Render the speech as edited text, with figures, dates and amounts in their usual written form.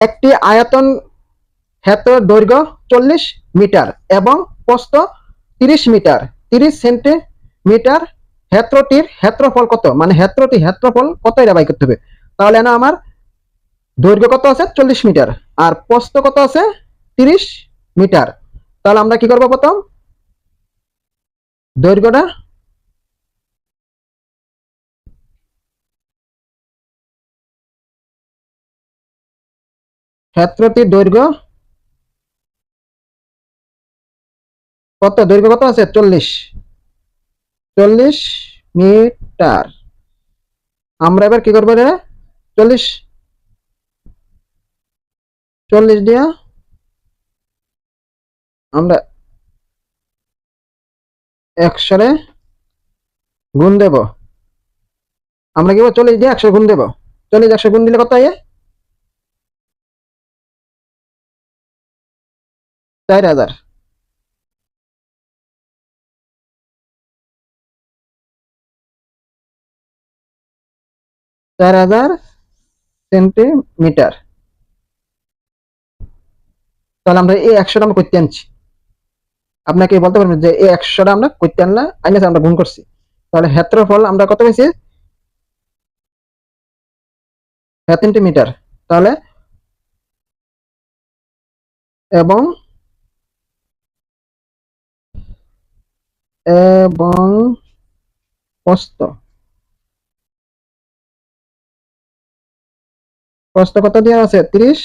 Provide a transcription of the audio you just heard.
একটি আয়তন ক্ষেত্রের দৈর্ঘ্য 40 মিটার এবং প্রস্থ 30 মিটার, 30 সেন্টিমিটার। ক্ষেত্রটির ক্ষেত্রফল কত, মানে ক্ষেত্রফল কত, এটা বাই করতে হবে। তাহলে না আমার দৈর্ঘ্য কত আছে 40 মিটার আর প্রস্থ কত আছে 30 মিটার। তাহলে আমরা কি করব, প্রথম দৈর্ঘ্যটা ক্ষেত্রটির দৈর্ঘ্য দৈর্ঘ্য কত আছে 40 মিটার। আমরা এবার কি করবো, 40 দিয়া আমরা 100 গুণ দেব। আমরা কি 40 দিয়ে 100 গুণ দেব। 40 100 গুণ দিলে কত হয়, 4000। 4000 সেন্টিমিটার। তাহলে আমরা এই 100টা আমরা করতে আনছি। আপনাকে বলতে পারবেন যে এই 100টা আমরা করতে আনলা আইনে আমরা গুণ করছি। তাহলে ক্ষেত্রফল আমরা কত পেয়েছি, সেন্টিমিটার। তাহলে এবং এবং প্রস্থ কত দেওয়া আছে 30